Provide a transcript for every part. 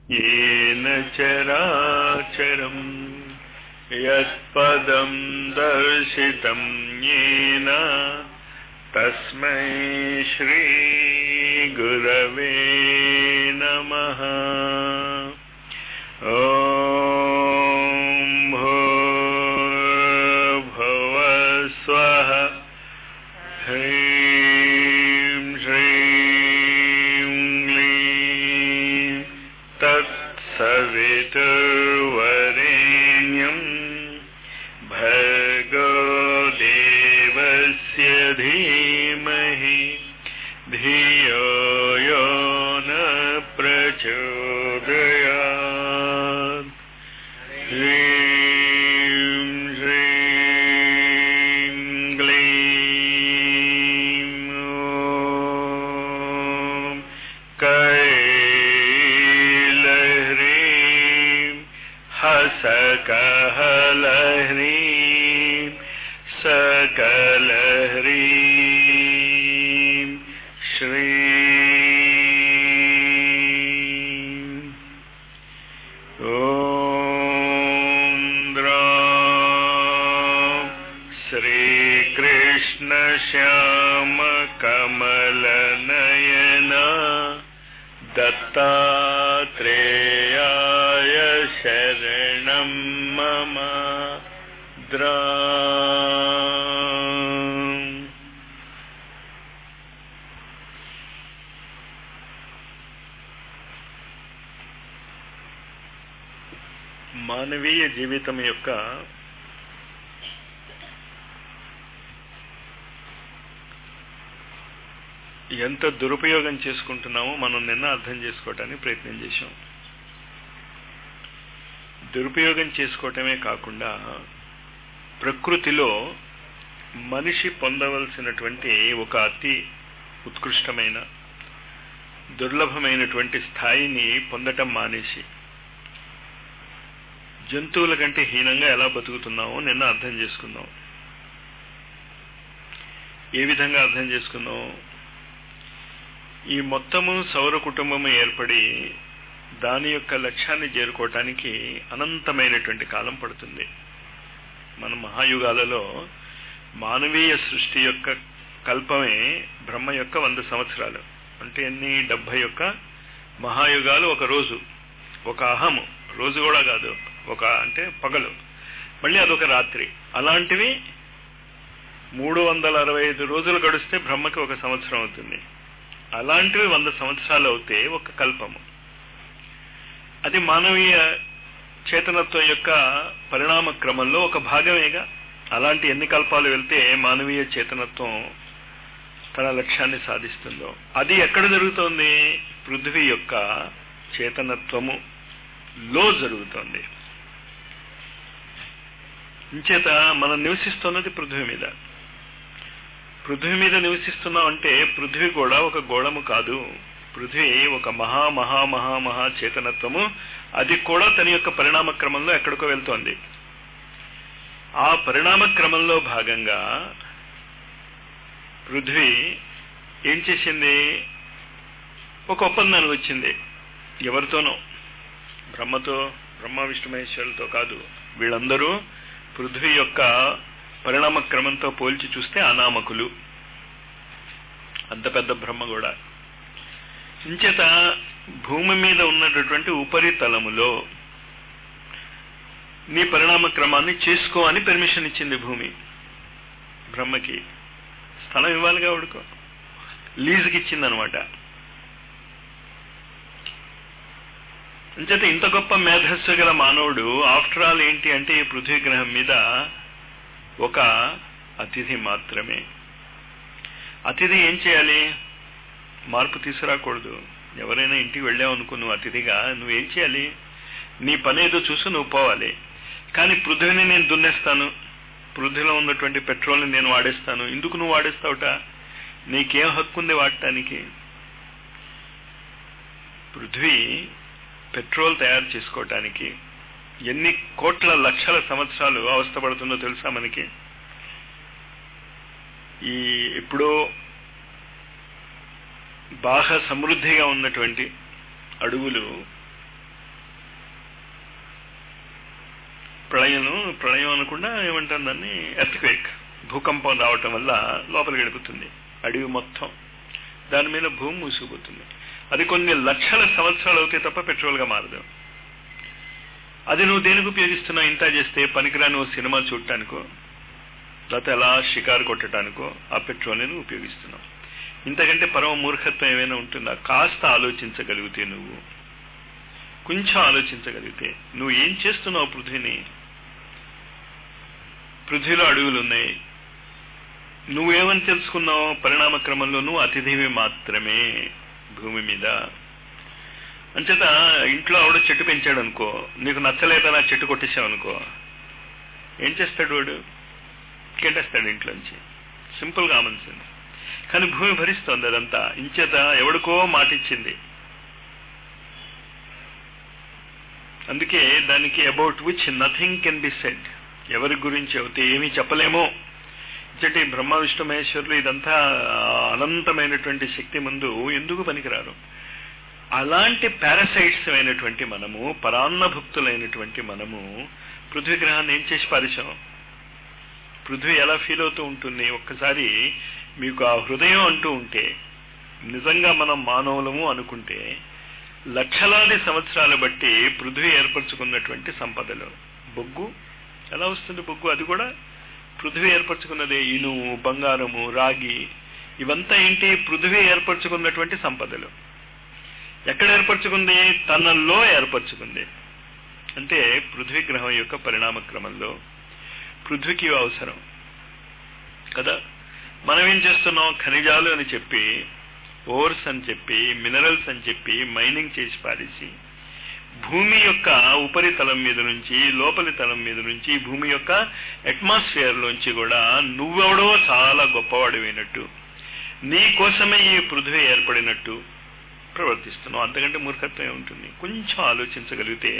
येन चराचरम् यत्पदं दर्शितं येन तस्मै श्री गुरवे नमः। ॐ भूर्भुवः स्वः ह्रीं श्रीं क्लीं तत्सवितुर्वरेण्यं भर्गो देवस्य धीमहि धियो यो न प्रचोदयात्। ह्रीं श्रीं क्लीं ॐ कैलह्रीं हसकहलह्रीं सकलह्रीं श्रीं ॐ द्रां श्रीकृष्णश्यामकमलनयना दत्तात्रेयाय शरणं मम మానవీయ జీవితం యొక్క ఎంత దురుపయోగం చేసుకుంటున్నామో మనం నిన్న అర్థం చేసుకోవటానికి ప్రయత్నం చేశాం. దురుపయోగం చేసుకోవటమే కాకుండా ప్రకృతిలో మనిషి పొందవలసినటువంటి ఒక అతి ఉత్కృష్టమైన దుర్లభమైనటువంటి స్థాయిని పొందటం మానేసి జంతువుల కంటే హీనంగా ఎలా బతుకుతున్నామో నిన్న అర్థం చేసుకుందాం. ఏ విధంగా అర్థం చేసుకుందాం? ఈ మొత్తము సౌర కుటుంబము ఏర్పడి దాని యొక్క లక్ష్యాన్ని చేరుకోవటానికి అనంతమైనటువంటి కాలం పడుతుంది. మన మహాయుగాలలో మానవీయ సృష్టి యొక్క కల్పమే బ్రహ్మ యొక్క 100 సంవత్సరాలు. అంటే ఎన్ని? 71 మహాయుగాలు. ఒక రోజు, ఒక అహము, రోజు కూడా కాదు, ఒక అంటే పగలు, మళ్ళీ అదొక రాత్రి. అలాంటివి 365 రోజులు గడిస్తే బ్రహ్మకి 1 సంవత్సరం అవుతుంది. అలాంటివి 100 సంవత్సరాలు అవుతే ఒక కల్పము. అది మానవీయ చేతనత్వం యొక్క పరిణామ క్రమంలో ఒక భాగమేగా. అలాంటి ఎన్ని కల్పాలు వెళ్తే మానవీయ చేతనత్వం తన లక్ష్యాన్ని సాధిస్తుందో అది ఎక్కడ జరుగుతోంది? పృథ్వీ యొక్క చేతనత్వము లో జరుగుతోంది. ఇంచేత మనం నివసిస్తున్నది పృథ్వీ మీద. పృథ్వీ మీద నివసిస్తున్నాం అంటే పృథ్వీ కూడా ఒక గోళము కాదు. పృథ్వీ ఒక మహా మహా మహా మహా చేతనత్వము. అది కూడా తన యొక్క పరిణామ క్రమంలో ఎక్కడికో వెళ్తోంది. ఆ పరిణామ క్రమంలో భాగంగా పృథ్వీ ఏం చేసింది? ఒక ఒప్పందానికి వచ్చింది. ఎవరితోనో, బ్రహ్మతో, బ్రహ్మ విష్ణు మహేశ్వరులతో కాదు. వీళ్ళందరూ పృథ్వీ యొక్క పరిణామ క్రమంతో పోల్చి చూస్తే అనామకులు. అంత పెద్ద బ్రహ్మ కూడా. ఇంచేత భూమి మీద ఉన్నటువంటి ఉపరితలములో నీ పరిణామ క్రమాన్ని చేసుకో అని పర్మిషన్ ఇచ్చింది భూమి బ్రహ్మకి. స్థలం ఇవ్వాలిగా, ఉడుకో లీజుకి ఇచ్చిందనమాట. అంచేత ఇంత గొప్ప మేధస్సు గల మానవుడు ఆఫ్టర్ ఆల్ ఏంటి అంటే ఈ పృథ్వీ గ్రహం మీద ఒక అతిథి మాత్రమే. అతిథి ఏం చేయాలి? మార్పు తీసుకురాకూడదు. ఎవరైనా ఇంటికి వెళ్ళావు అనుకో, నువ్వు అతిథిగా నువ్వేం చేయాలి? నీ పని ఏదో చూసి నువ్వు పోవాలి. కానీ పృథ్వీని నేను దున్నేస్తాను, పృథ్వీలో ఉన్నటువంటి పెట్రోల్ని నేను వాడేస్తాను. ఎందుకు నువ్వు వాడేస్తావుట? నీకేం హక్కు ఉంది వాడటానికి? పృథ్వీ పెట్రోల్ తయారు చేసుకోవటానికి ఎన్ని కోట్ల లక్షల సంవత్సరాలు అవస్థపడుతుందో తెలుసా మనకి? ఈ ఇప్పుడు బాగా సమృద్ధిగా ఉన్నటువంటి అడవులు ప్రళయం అనకుండా ఏమంటాం దాన్ని, ఎర్త్క్వేక్, భూకంపం రావటం వల్ల లోపలికి గడుపుతుంది అడవి మొత్తం, దాని మీద భూమి మూసుకుపోతుంది. అది కొన్ని లక్షల సంవత్సరాలు అవుతాయి తప్ప పెట్రోల్గా మారదు. అది నువ్వు దేనికి ఉపయోగిస్తున్నావు? ఇంత చేస్తే పనికిరాని ఓ సినిమా చూడటానికో లేకపోతే అలా షికారు కొట్టడానికో ఆ పెట్రోల్ని నువ్వు ఉపయోగిస్తున్నావు. ఇంతకంటే పరమ మూర్ఖత్వం ఏమైనా ఉంటుందా? కాస్త ఆలోచించగలిగితే, నువ్వు కొంచెం ఆలోచించగలిగితే, నువ్వు ఏం చేస్తున్నావు పృథ్వీని? పృథ్వీలో అడవులు ఉన్నాయి, నువ్వేమని తెలుసుకున్నావు? పరిణామ క్రమంలో నువ్వు అతిథివి మాత్రమే భూమి మీద. అంచేత ఇంట్లో ఆవిడ చెట్టు పెంచాడు అనుకో, నీకు నచ్చలేదని ఆ చెట్టు కొట్టేసావనుకో, ఏం చేస్తాడు వాడు? కెట్టేస్తాడు ఇంట్లోంచి. Simple common sense. కానీ భూమి భరిస్తోంది అదంతా. ఇంచేత ఎవడికో మాట ఇచ్చింది. అందుకే దానికి about which nothing can be said, ఎవరి గురించి అయితే ఏమీ చెప్పలేమో. ఇంచటి బ్రహ్మ విష్ణు మహేశ్వరులు ఇదంతా అనంతమైనటువంటి శక్తి ముందు ఎందుకు పనికిరారు? అలాంటి పారాసైట్స్ అయినటువంటి మనము, పరాన్నభుక్తులైనటువంటి మనము పృథ్వీ గ్రహాన్ని ఏం చేసి పారేశాం? పృథ్వీ ఎలా ఫీల్ అవుతూ ఉంటుంది? ఒక్కసారి మీకు ఆ హృదయం అంటూ ఉంటే, నిజంగా మనం మానవులము అనుకుంటే, లక్షలాది సంవత్సరాలు బట్టి పృథ్వీ ఏర్పరచుకున్నటువంటి సంపదలు. బొగ్గు ఎలా వస్తుంది? బొగ్గు అది కూడా పృథ్వీ ఏర్పరచుకున్నదే. ఇనుము, బంగారము, రాగి, ఇవంతా ఏంటి? పృథ్వీ ఏర్పరచుకున్నటువంటి సంపదలు. ఎక్కడ ఏర్పరచుకుంది? తనలో ఏర్పరచుకుంది. అంటే పృథ్వీ గ్రహం యొక్క పరిణామ క్రమంలో పృథ్వీకి అవసరం కదా. మనం ఏం చేస్తున్నాం? ఖనిజాలు అని చెప్పి, ఓర్స్ అని చెప్పి, మినరల్స్ అని చెప్పి మైనింగ్ చేసి పారేసి, భూమి యొక్క ఉపరితలం మీద నుంచి, లోపలి తలం మీద నుంచి, భూమి యొక్క అట్మాస్ఫియర్ లోంచి కూడా నువ్వెవడో చాలా గొప్పవాడివైనట్టు, నీ కోసమే ఈ పృథ్వీ ఏర్పడినట్టు ప్రవర్తిస్తున్నావు. అంతకంటే మూర్ఖత్వం ఉంటుంది. కొంచెం ఆలోచించగలిగితే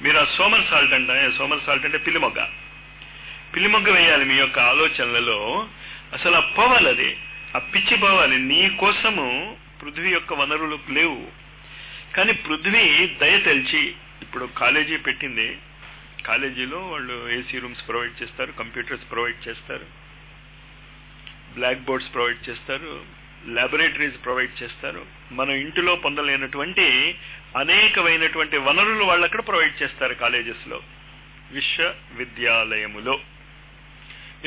మీరు ఆ సోమర్ సాల్ట్ సోమర్ సాల్ట్ అంటే పిల్లిమొగ్గ వేయాలి మీ యొక్క ఆలోచనలలో. అసలు ఆ పోవాలి, అది ఆ పిచ్చి పోవాలి. నీ కోసము పృథ్వీ యొక్క వనరులు లేవు. కానీ పృథ్వీ దయ తెలిసి ఇప్పుడు కాలేజీ పెట్టింది. కాలేజీలో వాళ్ళు ఏసీ రూమ్స్ ప్రొవైడ్ చేస్తారు, కంప్యూటర్స్ ప్రొవైడ్ చేస్తారు, బ్లాక్ బోర్డ్స్ ప్రొవైడ్ చేస్తారు, ల్యాబొరేటరీస్ ప్రొవైడ్ చేస్తారు. మన ఇంటిలో పొందలేనటువంటి అనేకమైనటువంటి వనరులు వాళ్ళు అక్కడ ప్రొవైడ్ చేస్తారు కాలేజెస్లో, విశ్వవిద్యాలయములో.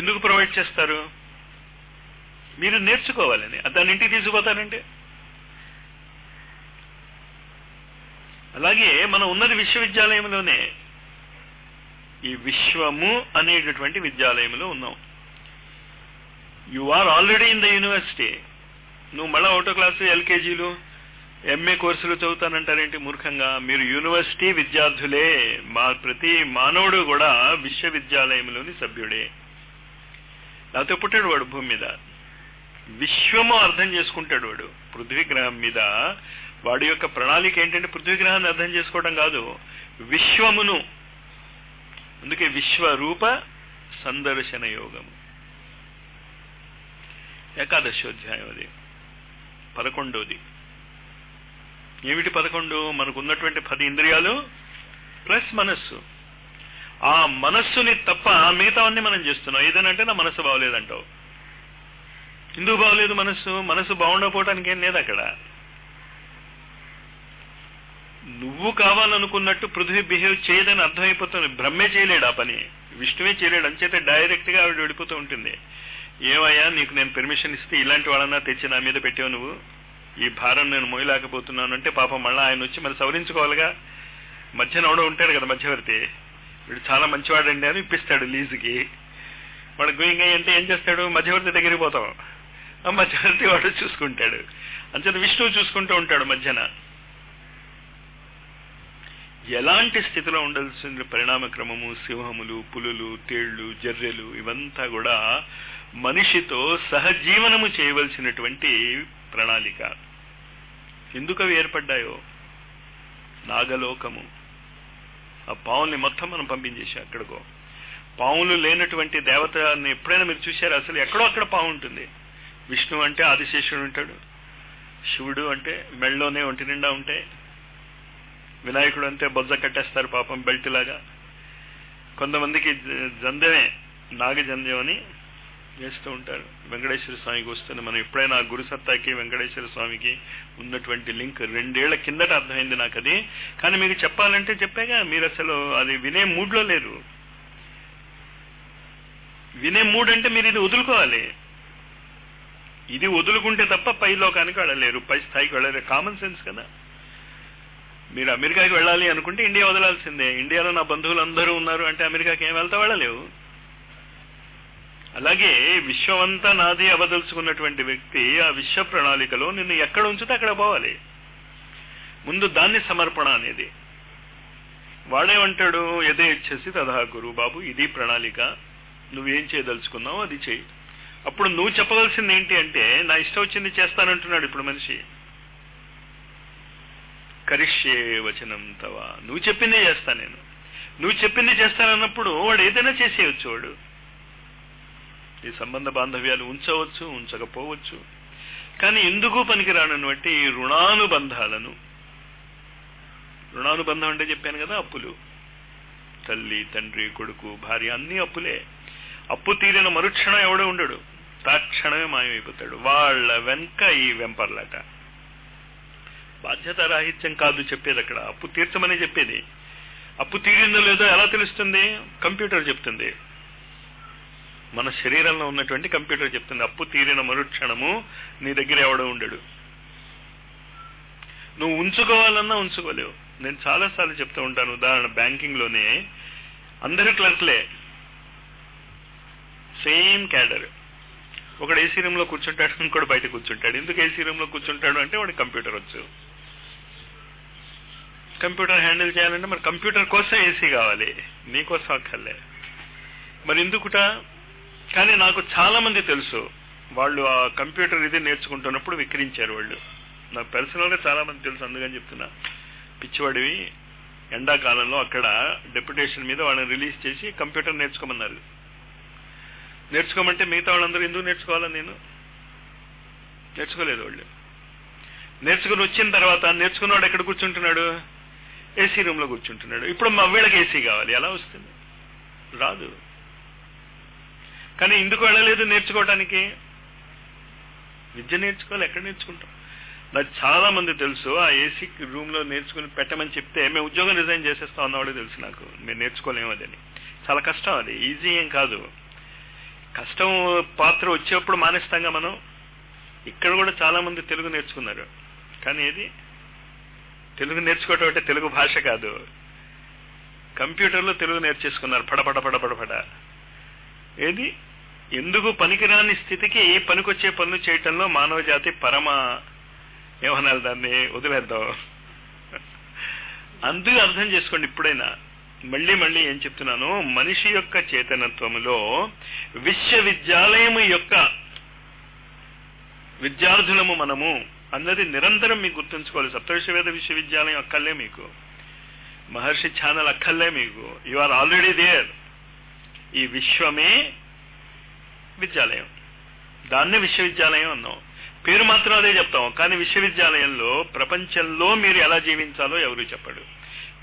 ఎందుకు ప్రొవైడ్ చేస్తారు? మీరు నేర్చుకోవాలని. దాన్ని ఇంటికి తీసుకుపోతారంటే. అలాగే మనం ఉన్నది విశ్వవిద్యాలయంలోనే. ఈ విశ్వము అనేటటువంటి విద్యాలయంలో ఉన్నాం. You are already in the university. నువ్వు మళ్ళీ ఒకటో క్లాసు, ఎల్కేజీలు, ఎంఏ కోర్సులు చదువుతానంటారేంటి మూర్ఖంగా? మీరు యూనివర్సిటీ విద్యార్థులే. ప్రతి మానవుడు కూడా విశ్వవిద్యాలయంలోని సభ్యుడే. లేకపోతే పుట్టాడు వాడు భూమి మీద. విశ్వము అర్థం చేసుకుంటాడు వాడు. పృథ్వీ గ్రహం మీద వాడి యొక్క ప్రణాళిక ఏంటంటే పృథ్వీ గ్రహాన్ని అర్థం చేసుకోవడం కాదు, విశ్వమును. అందుకే విశ్వరూప సందర్శన యోగము ఏకాదశోధ్యాయం, అది 11వ. ఏమిటి 11? మనకున్నటువంటి 10 ఇంద్రియాలు ప్లస్ మనస్సు. ఆ మనస్సుని తప్ప మిగతావన్నీ మనం చేస్తున్నాం. ఏదనంటే నా మనస్సు బాగోలేదంటావు. ఎందుకు బాగోలేదు మనస్సు? మనస్సు బాగుండకపోవటానికి ఏం లేదు అక్కడ. నువ్వు కావాలనుకున్నట్టు పృథ్వీ బిహేవ్ చేయదని అర్థమైపోతుంది. బ్రహ్మే చేయలేడు ఆ పని, విష్ణువే చేయలేడు. అంచేతే డైరెక్ట్ గా ఆవిడ వెళ్ళిపోతూ ఉంటుంది. ఏమయ్యా, నీకు నేను పర్మిషన్ ఇస్తే ఇలాంటి వాళ్ళన్నా తెచ్చి నా మీద పెట్టావు, నువ్వు ఈ భారం నేను మోయలేకపోతున్నాను అంటే పాపం మళ్ళీ ఆయన వచ్చి మరి సవరించుకోవాలిగా. మధ్యన ఎవడో ఉంటాడు కదా మధ్యవర్తి, వీడు చాలా మంచివాడండి అని ఇప్పిస్తాడు లీజుకి. వాడు గోయింగ్ అంటే ఏం చేస్తాడు? మధ్యవర్తి దగ్గరికి పోతాం, ఆ మధ్యవర్తి వాడు చూసుకుంటాడు. అంచేత విష్ణువు చూసుకుంటూ ఉంటాడు మధ్యన. ఎలాంటి స్థితిలో ఉండాల్సిన పరిణామ క్రమము? సింహములు, పులులు, తేళ్లు, జర్రెలు ఇవంతా కూడా మనిషితో సహజీవనము చేయవలసినటువంటి ప్రణాళిక. ఎందుకు అవి ఏర్పడ్డాయో? నాగలోకము. ఆ పావుల్ని మొత్తం మనం పంపించేసాం అక్కడికో. పావులు లేనటువంటి దేవతని ఎప్పుడైనా మీరు చూశారు? అసలు ఎక్కడో అక్కడ పావు ఉంటుంది. విష్ణువు అంటే ఆదిశేషుడు ఉంటాడు, శివుడు అంటే మెళ్ళలోనే ఒంటి నిండా ఉంటాయి, వినాయకుడు అంటే బొజ్జ కట్టేస్తారు పాపం బెల్ట్ లాగా, కొంతమందికి జంధ్యమే, నాగజంధ్యం అని చేస్తూ ఉంటారు. వెంకటేశ్వర స్వామికి వస్తుంది. మనం ఎప్పుడైనా గురుసత్తాకి వెంకటేశ్వర స్వామికి ఉన్నటువంటి లింక్ 2 ఏళ్ల కిందట అర్థమైంది నాకు అది. కానీ మీకు చెప్పాలంటే చెప్పాగా, మీరు అసలు అది వినే మూడ్లో లేరు. వినే మూడ్ అంటే మీరు ఇది వదులుకోవాలి. ఇది వదులుకుంటే తప్ప పై లోకానికి వెళ్ళలేరు, పై స్థాయికి వెళ్ళలేరు. కామన్ సెన్స్ కదా. మీరు అమెరికాకి వెళ్ళాలి అనుకుంటే ఇండియా వదలాల్సిందే. ఇండియాలో నా బంధువులు అందరూ ఉన్నారు అంటే అమెరికాకి ఏం వెళ్తా వెళ్ళలేవు. అలాగే విశ్వమంతా నాది అవదలుచుకున్నటువంటి వ్యక్తి ఆ విశ్వ ప్రణాళికలో నిన్ను ఎక్కడ ఉంచితే అక్కడ పోవాలి. ముందు దాన్ని సమర్పణ అనేది. వాడేమంటాడు, యథేచ్ఛసి తథా కురు. బాబు ఇది ప్రణాళిక, నువ్వేం చేయదలుచుకున్నావు అది చెయ్యి. అప్పుడు నువ్వు చెప్పవలసింది ఏంటి అంటే, నా ఇష్టం వచ్చింది చేస్తానంటున్నాడు ఇప్పుడు మనిషి. కరిష్యే వచనం తవ, నువ్వు చెప్పిందే చేస్తా నేను, నువ్వు చెప్పింది చేస్తానన్నప్పుడు వాడు ఏదైనా చేసేయచ్చు. వాడు ఈ సంబంధ బాంధవ్యాలు ఉంచవచ్చు, ఉంచకపోవచ్చు. కానీ ఎందుకు పనికిరానటువంటి రుణానుబంధాలను, రుణానుబంధం అంటే చెప్పాను కదా, అప్పులు. తల్లి, తండ్రి, కొడుకు, భార్య అన్నీ అప్పులే. అప్పు తీరిన మరుక్షణం ఎవడో ఉండడు, తాక్షణమే మాయమైపోతాడు. వాళ్ళ వెనక ఈ వెంపర్లాట. బాధ్యత రాహిత్యం కాదు చెప్పేది అక్కడ, అప్పు తీర్చమని చెప్పేది. అప్పు తీరిందో లేదో ఎలా తెలుస్తుంది? కంప్యూటర్ చెప్తుంది. మన శరీరంలో ఉన్నటువంటి కంప్యూటర్ చెప్తుంది. అప్పు తీరిన మరుక్షణము నీ దగ్గర ఎవడో ఉండడు. నువ్వు ఉంచుకోవాలన్నా ఉంచుకోలేవు. నేను చాలాసార్లు చెప్తూ ఉంటాను. ఉదాహరణ, బ్యాంకింగ్లోనే అందరూ క్లర్క్లే, సేమ్ క్యాడర్. ఒకడు ఏసీ రూమ్లో కూర్చుంటాడు, ఇంకోటి బయట కూర్చుంటాడు. ఎందుకు ఏసీ రూమ్లో కూర్చుంటాడు అంటే వాడికి కంప్యూటర్ వచ్చు. కంప్యూటర్ హ్యాండిల్ చేయాలంటే మరి కంప్యూటర్ కోసం ఏసీ కావాలి, నీకోసం అక్కర్లే. మరి ఎందుకుట? కానీ నాకు చాలా మంది తెలుసు, వాళ్ళు ఆ కంప్యూటర్ ఇది నేర్చుకుంటున్నప్పుడు విక్రించారు వాళ్ళు. నాకు పర్సనల్గా చాలా మంది తెలుసు, అందుకని చెప్తున్నా. పిచ్చివాడివి, ఎండాకాలంలో అక్కడ డెప్యుటేషన్ మీద వాళ్ళని రిలీజ్ చేసి కంప్యూటర్ నేర్చుకోమన్నారు. నేర్చుకోమంటే మిగతా వాళ్ళందరూ ఎందుకు నేర్చుకోవాలని నేను నేర్చుకోలేదు. వాళ్ళు నేర్చుకుని వచ్చిన తర్వాత నేర్చుకున్నవాడు ఎక్కడ కూర్చుంటున్నాడు? ఏసీ రూమ్లో కూర్చుంటున్నాడు. ఇప్పుడు మా వీళ్ళకి ఏసీ కావాలి, ఎలా వస్తుంది? రాదు. కానీ ఎందుకు వెళ్ళలేదు నేర్చుకోవటానికి? విద్య నేర్చుకోవాలి, ఎక్కడ నేర్చుకుంటాం? నాకు చాలా మంది తెలుసు, ఆ ఏసీ రూమ్లో నేర్చుకుని పెట్టమని చెప్తే మేము ఉద్యోగం రిజైన్ చేసేస్తాం అన్నవాడు తెలుసు నాకు. మేము నేర్చుకోలేము అదని. చాలా కష్టం, అది ఈజీ ఏం కాదు. కష్టం పాత్ర వచ్చేప్పుడు మానేస్తాంగా మనం. ఇక్కడ కూడా చాలా మంది తెలుగు నేర్చుకున్నారు, కానీ ఏది తెలుగు నేర్చుకోవటం అంటే తెలుగు భాష కాదు, కంప్యూటర్లో తెలుగు నేర్చేసుకున్నారు పడపడ పడపడపడ. ఏది ఎందుకు పనికిరాని స్థితికి పనికొచ్చే పనులు చేయటంలో మానవ జాతి పరమ ఏమనాలి, దాన్ని వదిలేద్దాం. అందుకు అర్థం చేసుకోండి. ఇప్పుడైనా మళ్ళీ మళ్ళీ ఏం చెప్తున్నాను, మనిషి యొక్క చేతనత్వములో విశ్వవిద్యాలయము యొక్క విద్యార్థులము మనము అన్నది నిరంతరం మీకు గుర్తుంచుకోవాలి. సప్తవిశ్వవేద విశ్వవిద్యాలయం అక్కర్లే మీకు, మహర్షి ఛానల్ అక్కర్లే మీకు. You are already there. ఈ విశ్వమే విద్యాలయం, దాన్నే విశ్వవిద్యాలయం అన్నాం. పేరు మాత్రం అదే చెప్తాం, కానీ విశ్వవిద్యాలయంలో ప్రపంచంలో మీరు ఎలా జీవించాలో ఎవరు చెప్పడు.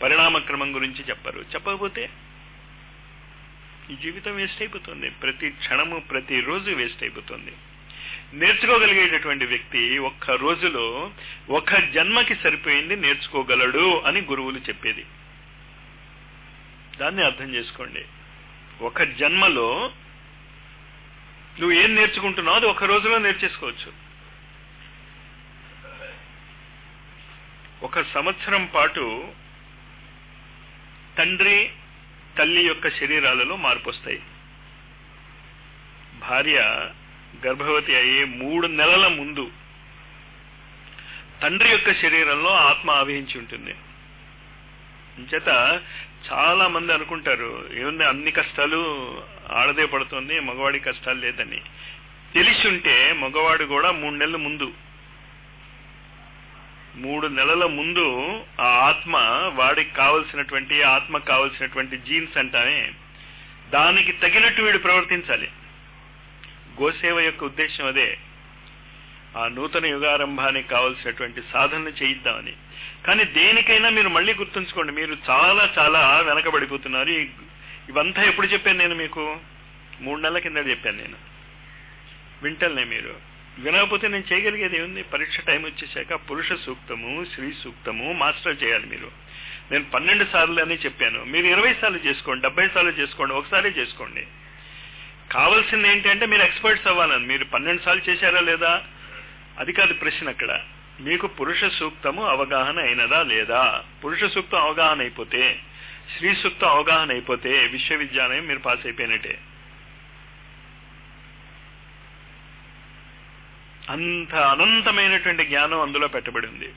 పరిణామక్రమం గురించి చెప్పరు. చెప్పకపోతే ఈ జీవితం వేస్ట్ అయిపోతుంది. ప్రతి క్షణము ప్రతిరోజు వేస్ట్ అయిపోతుంది. నేర్చుకోగలిగేటటువంటి వ్యక్తి ఒక్క రోజులో ఒక జన్మకి సరిపోయింది నేర్చుకోగలడు అని గురువులు చెప్పేది. దాన్ని అర్థం చేసుకోండి. ఒక జన్మలో నువ్వు ఏం నేర్చుకుంటున్నావు అది ఒక రోజులో నేర్చేసుకోవచ్చు. ఒక సంవత్సరం పాటు తండ్రి తల్లి యొక్క శరీరాలలో మార్పు వస్తాయి. భార్య గర్భవతి అయ్యే 3 నెలల ముందు తండ్రి యొక్క శరీరంలో ఆత్మ ఆవహించి ఉంటుంది. ఇంచేత చాలా మంది అనుకుంటారు ఏముంది అన్ని కష్టాలు ఆడదే పడుతుంది, మగవాడి కష్టాలు లేదని. తెలిసి ఉంటే మగవాడు కూడా 3 నెలల ముందు 3 నెలల ముందు ఆ ఆత్మ వాడికి కావలసినటువంటి ఆత్మకు కావలసినటువంటి జీన్స్ అంటానే దానికి తగినట్టు వీడు ప్రవర్తించాలి. గోసేవ యొక్క ఉద్దేశం అదే. ఆ నూతన యుగారంభానికి కావలసినటువంటి సాధనలు చేయిద్దామని. కానీ దేనికైనా మీరు మళ్ళీ గుర్తుంచుకోండి, మీరు చాలా చాలా వెనకబడిపోతున్నారు. ఇవంతా ఎప్పుడు చెప్పాను నేను మీకు? 3 నెలల కింద చెప్పాను నేను. వింటల్నే మీరు. వినకపోతే నేను చేయగలిగేది ఏముంది? పరీక్ష టైం వచ్చేసాక పురుష సూక్తము, శ్రీ సూక్తము మాస్టర్ చేయాలి మీరు. నేను 12 సార్లు అని చెప్పాను, మీరు 20 సార్లు చేసుకోండి, 70 సార్లు చేసుకోండి, ఒకసారి చేసుకోండి. కావాల్సింది ఏంటి అంటే మీరు ఎక్స్పర్ట్స్ అవ్వాలని. మీరు 12 సార్లు చేశారా లేదా అది కాదు ప్రశ్న అక్కడ. మీకు పురుష సూక్తము అవగాహన అయినదా లేదా? పురుష సూక్తం అవగాహన అయిపోతే, శ్రీ సూక్తం అవగాహన అయిపోతే విశ్వవిద్యాలయం మీరు పాస్ అయిపోయినట్టే. అంత అనంతమైనటువంటి జ్ఞానం అందులో పెట్టబడి ఉంది.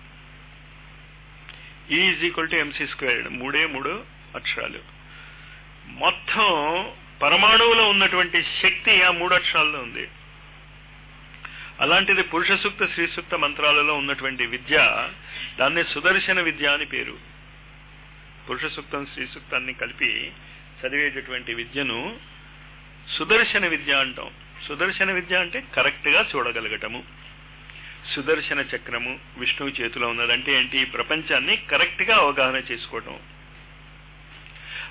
E = mc², 3 అక్షరాలు. మొత్తం పరమాణువులో ఉన్నటువంటి శక్తి ఆ 3 అక్షరాల్లో ఉంది. అలాంటిది పురుష సూక్త, శ్రీ సూక్త మంత్రాలలో ఉన్నటువంటి విద్య, దాన్ని సుదర్శన విద్య అని పేరు. పురుష సూక్తం, శ్రీ సూక్తాన్ని కలిపి చదివేటటువంటి విద్యను సుదర్శన విద్య అంటాం. సుదర్శన విద్య అంటే కరెక్ట్ గా చూడగలగటము. సుదర్శన చక్రము విష్ణువు చేతిలో ఉన్నదంటే ఏంటి? ఈ ప్రపంచాన్ని కరెక్ట్ గా అవగాహన చేసుకోవటం.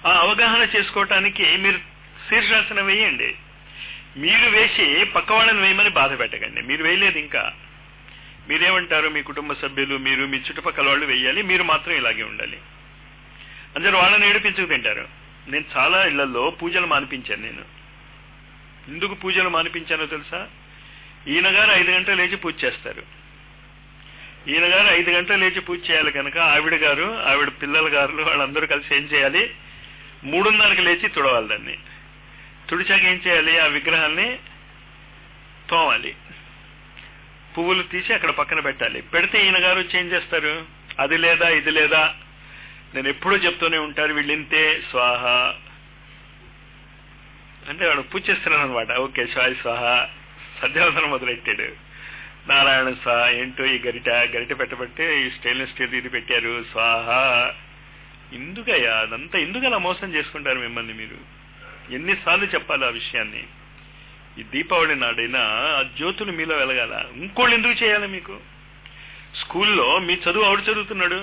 ఆ అవగాహన చేసుకోవటానికి మీరు శీర్షాసనం వేయండి. మీరు వేసి పక్క వాళ్ళని వేయమని బాధ పెట్టకండి. మీరు వేయలేదు ఇంకా. మీరేమంటారు? మీ కుటుంబ సభ్యులు, మీరు, మీ చుట్టుపక్కల వాళ్ళు వేయాలి, మీరు మాత్రం ఇలాగే ఉండాలి. అందరూ వాళ్ళని ఏడిపించుకు తింటారు. నేను చాలా ఇళ్లలో పూజలు మానిపించాను. నేను ఎందుకు పూజలు మానిపించానో తెలుసా? ఈయన గారు 5 గంటలు లేచి పూజ చేస్తారు. ఈయన గారు 5 గంటలు లేచి పూజ చేయాలి కనుక ఆవిడ గారు, ఆవిడ పిల్లల గారు వాళ్ళందరూ కలిసి ఏం చేయాలి? 3:30కి లేచి తుడవాలి. దాన్ని తుడిచాక ఏం చేయాలి? ఆ విగ్రహాన్ని తోమాలి, పువ్వులు తీసి అక్కడ పక్కన పెట్టాలి. పెడితే ఈయన గారు వచ్చి ఏం చేస్తారు? అది లేదా ఇది లేదా, నేను ఎప్పుడూ చెప్తూనే ఉంటారు, వీళ్ళింతే స్వాహ అంటే వాడు పూజ చేస్తున్నాను అనమాట. ఓకే, స్వాహ స్వాహ, సద్యావసరం మొదలెట్టాడు. నారాయణ స్వాహ, ఏంటో ఈ గరిట పెట్టబట్టే ఈ స్టెయిన్లెస్ స్టీల్ ఇది పెట్టారు, స్వాహ. ఎందుకయ్యా అదంతా? ఎందుకు అలా మోసం చేసుకుంటారు మిమ్మల్ని మీరు? ఎన్నిసార్లు చెప్పాలి ఆ విషయాన్ని? ఈ దీపావళి నాడైనా ఆ జ్యోతులు మీలో వెలగాల. ఇంకోళ్ళు ఎందుకు చేయాలి మీకు? స్కూల్లో మీ చదువు ఎవడు చదువుతున్నాడు?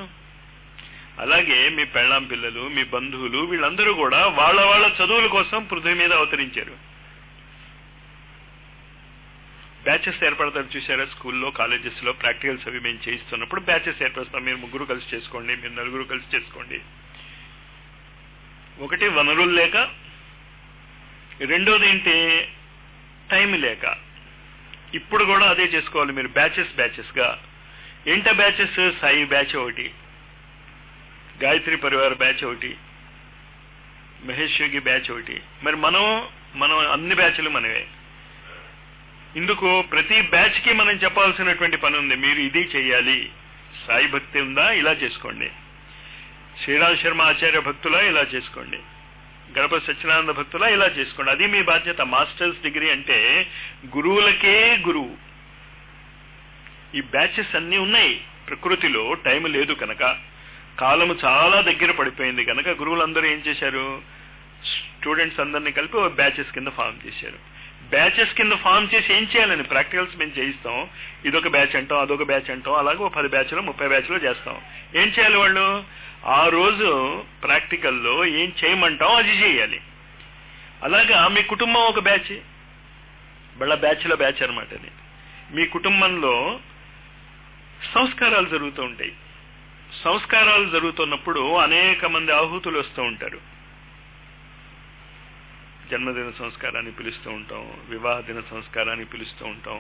అలాగే మీ పెళ్ళాం పిల్లలు, మీ బంధువులు, వీళ్ళందరూ కూడా వాళ్ళ వాళ్ళ చదువుల కోసం పృథ్వీ మీద అవతరించారు. బ్యాచెస్ ఏర్పడతారు చూసారా? స్కూల్లో, కాలేజెస్లో ప్రాక్టికల్స్ అవి మేము చేయిస్తున్నప్పుడు బ్యాచెస్ ఏర్పడతాం. మీరు 3 కలిసి చేసుకోండి, మీరు 4 కలిసి చేసుకోండి. ఒకటి వనరులు లేక, రెండోది ఏంటి? టైం లేక. ఇప్పుడు కూడా అదే చేసుకోవాలి మీరు, బ్యాచెస్గా. ఏంటా బ్యాచెస్? సాయి బ్యాచ్ ఒకటి, గాయత్రి పరివార బ్యాచ్ ఒకటి, మహేష్ యోగి బ్యాచ్ ఒకటి. మరి మనం అన్ని బ్యాచ్లు మనవే. ఇందుకు ప్రతి బ్యాచ్ కి మనం చెప్పాల్సినటువంటి పని ఉంది. మీరు ఇది చెయ్యాలి. సాయి భక్తి ఉందా? ఇలా చేసుకోండి. శ్రీరామ్ శర్మ ఆచార్య భక్తులా? ఇలా చేసుకోండి. గణపతి సత్యనారాయణ భక్తులా? ఇలా చేసుకోండి. అది మీ బాధ్యత. మాస్టర్స్ డిగ్రీ అంటే గురువులకే గురువు. ఈ బ్యాచెస్ అన్నీ ఉన్నాయి. ప్రకృతిలో టైం లేదు కనుక, కాలము చాలా దగ్గర పడిపోయింది కనుక గురువులందరూ ఏం చేశారు? స్టూడెంట్స్ అందరినీ కలిపి బ్యాచెస్ కింద ఫామ్ చేశారు. బ్యాచెస్ కింద ఫామ్ చేసి ఏం చేయాలని? ప్రాక్టికల్స్ మేము చేయిస్తాం. ఇదొక బ్యాచ్ అంటాం, అదొక బ్యాచ్ అంటాం, అలాగే 10 బ్యాచ్లు 30 బ్యాచ్లు చేస్తాం. ఏం చేయాలి వాళ్ళు? ఆ రోజు ప్రాక్టికల్లో ఏం చేయమంటాం అది చేయాలి. అలాగా మీ కుటుంబం ఒక బ్యాచ్, బ్యాచ్ల బ్యాచ్ అనమాట. అది మీ కుటుంబంలో సంస్కారాలు జరుగుతూ ఉంటాయి. సంస్కారాలు జరుగుతున్నప్పుడు అనేక మంది ఆహుతులు వస్తూ ఉంటారు. జన్మదిన సంస్కారాన్ని పిలుస్తూ ఉంటాం, వివాహ దిన సంస్కారాన్ని పిలుస్తూ ఉంటాం.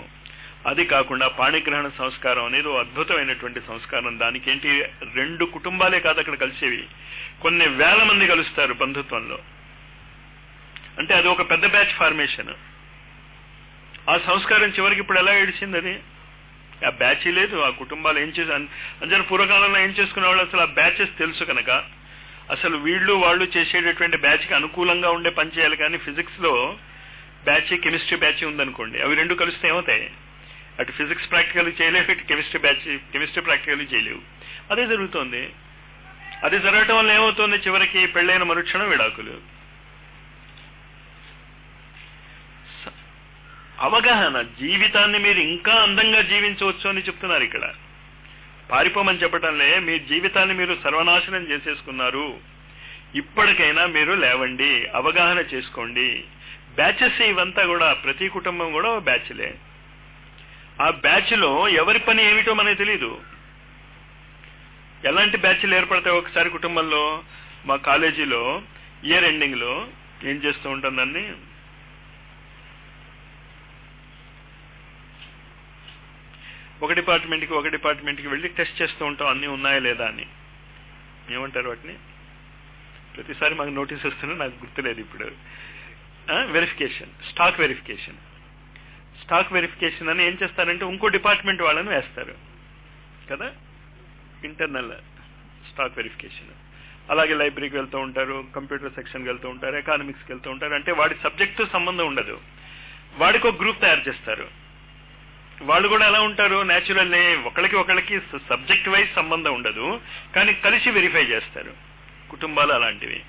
అది కాకుండా పాణిగ్రహణ సంస్కారం అనేది అద్భుతమైనటువంటి సంస్కారం. దానికి ఏంటి? 2 కుటుంబాలే కాదు అక్కడ కలిసేవి, కొన్ని వేల మంది కలుస్తారు బంధుత్వంలో. అంటే అది ఒక పెద్ద బ్యాచ్ ఫార్మేషన్. ఆ సంస్కారం చివరికి ఇప్పుడు ఎలా ఏడిచింది? అది ఆ బ్యాచ్ లేదు. ఆ కుటుంబాలు ఏం చేసి అంజన పూర్వకాలంలో ఏం చేసుకునేవాళ్ళు? అసలు ఆ బ్యాచెస్ తెలుసు కనుక అసలు వీళ్ళు వాళ్ళు చేసేటటువంటి బ్యాచ్కి అనుకూలంగా ఉండే పని చేయాలి. కానీ ఫిజిక్స్ లో బ్యాచ్, కెమిస్ట్రీ బ్యాచ్ ఉందనుకోండి, అవి 2 కలిస్తే ఏమవుతాయి? అటు ఫిజిక్స్ ప్రాక్టికల్ చేయలేవు, ఇటు కెమిస్ట్రీ ప్రాక్టికల్ చేయలేవు. అదే జరుగుతోంది. అది జరగటం వల్ల ఏమవుతుంది? చివరికి పెళ్ళైన మరుక్షణం విడాకులు. అవగాహన, జీవితాన్ని మీరు ఇంకా అందంగా జీవించవచ్చు అని చెప్తున్నారు ఇక్కడ. పారిపోమని చెప్పటంలే, మీ జీవితాన్ని మీరు సర్వనాశనం చేసేసుకున్నారు. ఇప్పటికైనా మీరు లేవండి, అవగాహన చేసుకోండి. బ్యాచెస్ ఇవంతా కూడా, ప్రతి కుటుంబం కూడా బ్యాచ్లే. ఆ బ్యాచ్లో ఎవరి పని ఏమిటో మనకు తెలీదు. ఎలాంటి బ్యాచ్లు ఏర్పడతాయి ఒకసారి కుటుంబంలో? మా కాలేజీలో ఇయర్ ఎండింగ్లో ఏం చేస్తూ ఉంటాం, దాన్ని ఒక డిపార్ట్మెంట్కి వెళ్ళి టెస్ట్ చేస్తూ ఉంటాం, అన్నీ ఉన్నాయా లేదా అని. ఏమంటారు వాటిని? ప్రతిసారి మాకు నోటీస్ వస్తున్నా, నాకు గుర్తులేదు ఇప్పుడు. వెరిఫికేషన్, స్టాక్ వెరిఫికేషన్ అని ఏం చేస్తారంటే ఇంకో డిపార్ట్మెంట్ వాళ్ళని వేస్తారు కదా, ఇంటర్నల్ స్టాక్ వెరిఫికేషన్. అలాగే లైబ్రరీకి వెళ్తూ ఉంటారు, కంప్యూటర్ సెక్షన్కి వెళ్తూ ఉంటారు, ఎకానమిక్స్కి వెళ్తూ ఉంటారు. అంటే వాడి సబ్జెక్టు సంబంధం ఉండదు, వాడికి ఒక గ్రూప్ తయారు చేస్తారు. వాళ్ళు కూడా ఎలా ఉంటారు, న్యాచురల్లీ ఒకళ్ళకి సబ్జెక్ట్ వైజ్ సంబంధం ఉండదు, కానీ కలిసి వెరిఫై చేస్తారు. కుటుంబాలు అలాంటివి.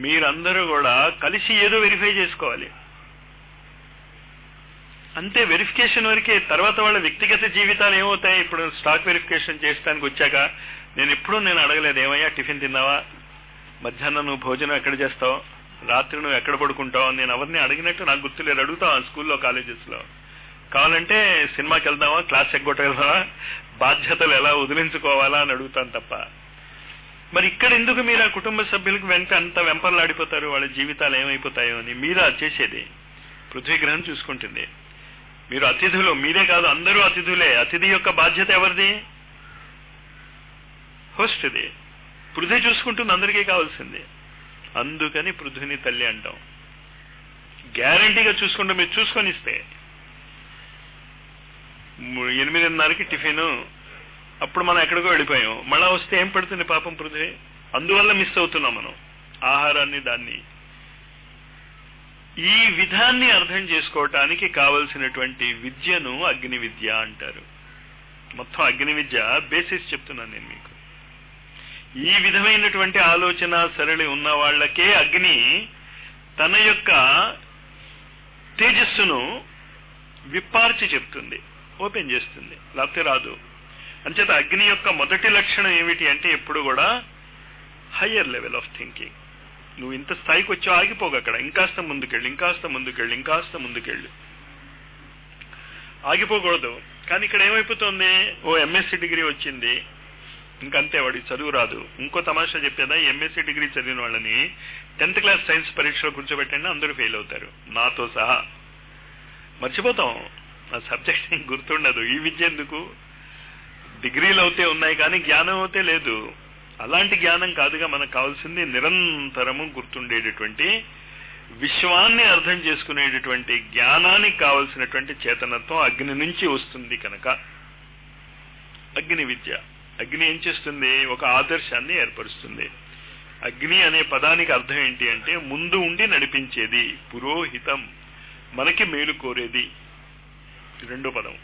మీరందరూ కూడా కలిసి ఏదో వెరిఫై చేసుకోవాలి అంతే. వెరిఫికేషన్ వరకే. తర్వాత వాళ్ళ వ్యక్తిగత జీవితాలు ఏమవుతాయి? ఇప్పుడు స్టాక్ వెరిఫికేషన్ చేయడానికి వచ్చాక నేను అడగలేదు, ఏమయ్యా టిఫిన్ తిన్నావా, మధ్యాహ్నం నువ్వు భోజనం ఎక్కడ చేస్తావు, రాత్రి నువ్వు ఎక్కడ పడుకుంటావు. నేను ఎవరిని అడిగినట్టు నాకు గుర్తులేదు. అడుగుతావా స్కూల్లో, కాలేజెస్లో? కావాలంటే సినిమాకి వెళ్దామా, క్లాస్ ఎగ్గొట్టగలవా, బాధ్యతలు ఎలా వదిలించుకోవాలా అని అడుగుతాను తప్ప. మరి ఇక్కడ ఎందుకు మీరు ఆ కుటుంబ సభ్యులకు వెంట అంత వెంపర్లాడిపోతారు? వాళ్ళ జీవితాలు ఏమైపోతాయో అని. మీరా చేసేది? పృథ్వీ గ్రహం చూసుకుంటుంది. మీరు అతిథులు, మీరే కాదు అందరూ అతిథులే. అతిథి యొక్క బాధ్యత ఎవరిది? హోస్ట్ది. పృథ్వీ చూసుకుంటుంది, అందరికీ కావాల్సింది. అందుకని పృథ్వీని తల్లి అంటాం. గ్యారంటీగా చూసుకుంటాం. మీరు చూసుకొని ఇస్తే 8:30కి టిఫిన్, అప్పుడు మనం ఎక్కడికో వెళ్ళిపోయాం, మళ్ళా వస్తే ఏం పడుతుంది పాపం పృథ్వీ. అందువల్ల మిస్ అవుతున్నాం మనం ఆహారాన్ని, దాన్ని. ఈ విధాన్ని అర్థం చేసుకోవటానికి కావలసినటువంటి విద్యను అగ్ని విద్య అంటారు. మొత్తం అగ్ని విద్య బేసిస్ చెప్తున్నాను నేను మీకు. ఈ విధమైనటువంటి ఆలోచన సరళి ఉన్న వాళ్ళకే అగ్ని తన యొక్క తేజస్సును విప్పార్చి చెప్తుంది, ఓపెన్ చేస్తుంది, లేకపోతే రాదు. అంచేత అగ్ని యొక్క మొదటి లక్షణం ఏమిటి అంటే ఎప్పుడు కూడా హయ్యర్ లెవెల్ ఆఫ్ థింకింగ్. నువ్వు ఇంత స్థాయికి వచ్చావు, ఆగిపోక అక్కడ, ఇంకాస్త ముందుకెళ్ళు. ఆగిపోకూడదు. కానీ ఇక్కడ ఏమైపోతుంది, ఓ ఎంఎస్సీ డిగ్రీ వచ్చింది, ఇంకంతే, వాడికి చదువు రాదు. ఇంకో తమాషా చెప్పేదా, ఎంఎస్సీ డిగ్రీ చదివిన వాళ్ళని 10th క్లాస్ సైన్స్ పరీక్షలో కూర్చోబెట్టండి, అందరూ ఫెయిల్ అవుతారు, నాతో సహా. మర్చిపోతాం, ఆ సబ్జెక్ట్ గుర్తుండదు. ఈ విద్య ఎందుకు? డిగ్రీలు అవుతే ఉన్నాయి కానీ జ్ఞానం అవుతే లేదు. అలాంటి జ్ఞానం కాదుగా మనకు కావాల్సింది. నిరంతరము గుర్తుండేటటువంటి, విశ్వాన్ని అర్థం చేసుకునేటటువంటి జ్ఞానానికి కావలసినటువంటి చేతనత్వం అగ్ని నుంచి వస్తుంది. కనుక అగ్ని విద్య. అగ్ని ఏం చేస్తుంది? ఒక ఆదర్శాన్ని ఏర్పరుస్తుంది. అగ్ని అనే పదానికి అర్థం ఏంటి అంటే ముందు ఉండి నడిపించేది, పురోహితం, మనకి మేలు కోరేది. రెండో పదం.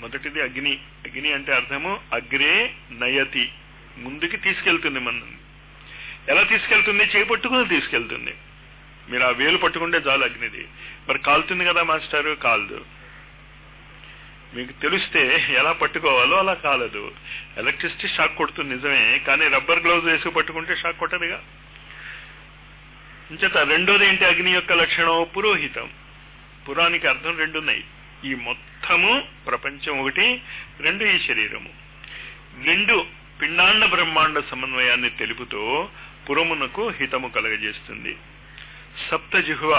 మొదటిది అగ్ని. అగ్ని అంటే అర్థము అగ్రే నయతి, ముందుకి తీసుకెళ్తుంది. మనల్ని ఎలా తీసుకెళ్తుంది? చేయి పట్టుకుని తీసుకెళ్తుంది. మీరు ఆ వేలు పట్టుకుంటే చాలు అగ్నిది. మరి కాలుతుంది కదా మాస్టారు, కాలదు. మీకు తెలిస్తే ఎలా పట్టుకోవాలో అలా కాలదు. ఎలక్ట్రిసిటీ షాక్ కొడుతుంది నిజమే, కానీ రబ్బర్ గ్లౌజ్ వేసి పట్టుకుంటే షాక్ కొట్టదుగా. ఇంచేత రెండోది ఏంటి అగ్ని యొక్క లక్షణం? పురోహితం. పురానికి అర్థం రెండు ఉన్నాయి. ఈ మొత్తము ప్రపంచం ఒకటి, రెండు ఈ శరీరము. రెండు పిండాండ బ్రహ్మాండ సమన్వయాన్ని తెలుపుతూ పురమునకు హితము కలగజేస్తుంది. సప్తజిహ్వ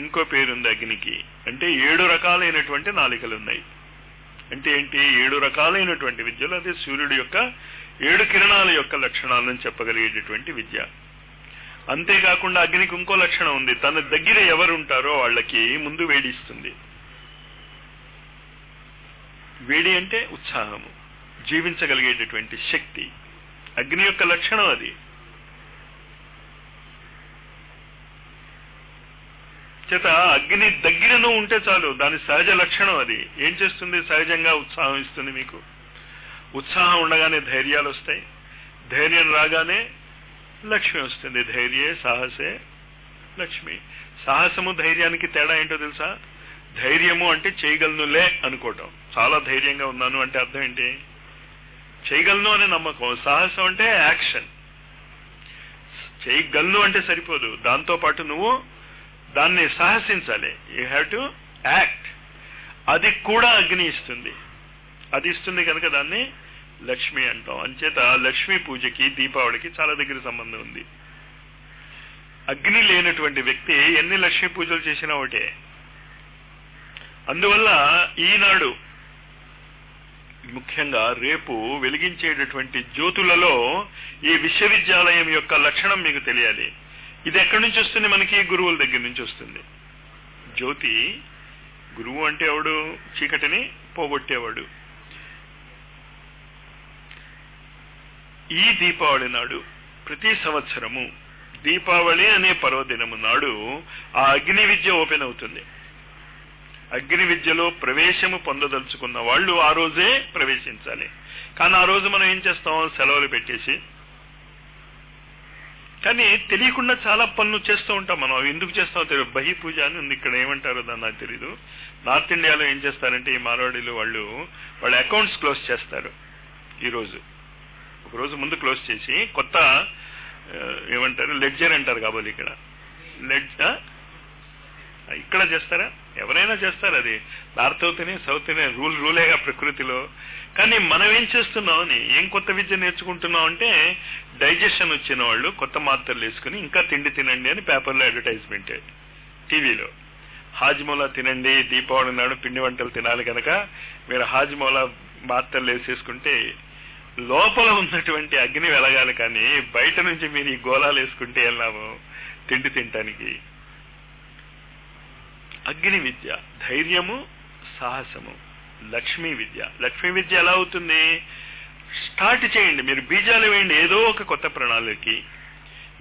ఇంకో పేరుంది అగ్నికి. అంటే 7 రకాలైనటువంటి నాలికలున్నాయి. అంటే ఏంటి? 7 రకాలైనటువంటి విద్యలు. అదే సూర్యుడి యొక్క 7 కిరణాల యొక్క లక్షణాలను చెప్పగలిగేటటువంటి విద్య. అంతేకాకుండా అగ్నికి ఇంకో లక్షణం ఉంది. తన దగ్గర ఎవరు ఉంటారో వాళ్ళకి ముందు వేడిస్తుంది. వేడి అంటే ఉత్సాహము, జీవించగలిగేటటువంటి శక్తి. అగ్ని యొక్క లక్షణం అది. చేత అగ్ని దగ్గరను ఉంటే చాలు, దాని సహజ లక్షణం అది. ఏం చేస్తుంది? సహజంగా ఉత్సాహం ఇస్తుంది మీకు. ఉత్సాహం ఉండగానే ధైర్యాలు వస్తాయి, ధైర్యం రాగానే లక్ష్మి వస్తుంది. ధైర్యే సాహసే లక్ష్మి. సాహసము ధైర్యానికి తేడా ఏంటో తెలుసా? ధైర్యము అంటే చేయగలనులే అనుకోవటం. చాలా ధైర్యంగా ఉన్నాను అంటే అర్థం ఏంటి? చేయగలను అనే నమ్మకం. సాహసం అంటే యాక్షన్. చేయగలను అంటే సరిపోదు, దాంతో పాటు నువ్వు దాన్ని సాహసించాలి. You have to act. అది కూడా అగ్ని ఇస్తుంది. అది ఇస్తుంది కనుక దాన్ని లక్ష్మి అంటాం. అంచేత లక్ష్మీ పూజకి దీపావళికి చాలా దగ్గర సంబంధం ఉంది. అగ్ని లేనటువంటి వ్యక్తి ఎన్ని లక్ష్మీ పూజలు చేసినా ఒకటే. అందువల్ల ఈనాడు ముఖ్యంగా రేపు వెలిగించేటటువంటి జ్యోతులలో ఈ విశ్వవిద్యాలయం యొక్క లక్షణం మీకు తెలియాలి. ఇది ఎక్కడి నుంచి వస్తుంది? మనకి గురువుల దగ్గర నుంచి వస్తుంది. జ్యోతి, గురువు అంటే ఎవడు? చీకటిని పోగొట్టేవాడు. ఈ దీపావళి నాడు ప్రతి సంవత్సరము దీపావళి అనే పర్వదినము నాడు ఆ అగ్ని విద్య ఓపెన్ అవుతుంది. అగ్ని విద్యలో ప్రవేశము పొందదలుచుకున్న వాళ్ళు ఆ రోజే ప్రవేశించాలి. కానీ ఆ రోజు మనం ఏం చేస్తాం? సెలవులు పెట్టేసి, కానీ తెలియకుండా చాలా పనులు చేస్తూ ఉంటాం మనం. ఎందుకు చేస్తామో తెలియదు. బహి పూజ అని ఉంది ఇక్కడ, ఏమంటారో దాన్ని నాకు తెలీదు. నార్త్ ఇండియాలో ఏం చేస్తారంటే ఈ మార్వాడీలు వాళ్ళ అకౌంట్స్ క్లోజ్ చేస్తారు. ఈరోజు ఒకరోజు ముందు క్లోజ్ చేసి కొత్త ఏమంటారు లెడ్జర్ అంటారు కాబోలు. ఇక్కడ చేస్తారా? ఎవరైనా చేస్తారు. అది నార్త్ అవుతేనే సౌత్ అనే రూలేగా ప్రకృతిలో. కానీ మనం ఏం చేస్తున్నాం అని, ఏం కొత్త విద్య నేర్చుకుంటున్నాం అంటే, డైజెషన్ వచ్చిన వాళ్ళు కొత్త మాత్రలు వేసుకుని ఇంకా తిండి తినండి అని పేపర్లో అడ్వర్టైజ్మెంట్, టీవీలో హాజ్మోలా తినండి, దీపావళి నాడు పిండి వంటలు తినాలి కనుక మీరు హాజ్మోలా మాత్రలు వేసేసుకుంటే లోపల ఉన్నటువంటి అగ్ని వెలగాలి. కానీ బయట నుంచి మీరు ఈ గోళాలు వేసుకుంటే ఏం లాభం? తిండి తినటానికి. అగ్ని విద్య ధైర్యము, సాహసము. లక్ష్మీ విద్య, లక్ష్మీ విద్య ఎలా అవుతుంది? స్టార్ట్ చేయండి, మీరు బీజాలు వేయండి ఏదో ఒక కొత్త ప్రణాళికకి.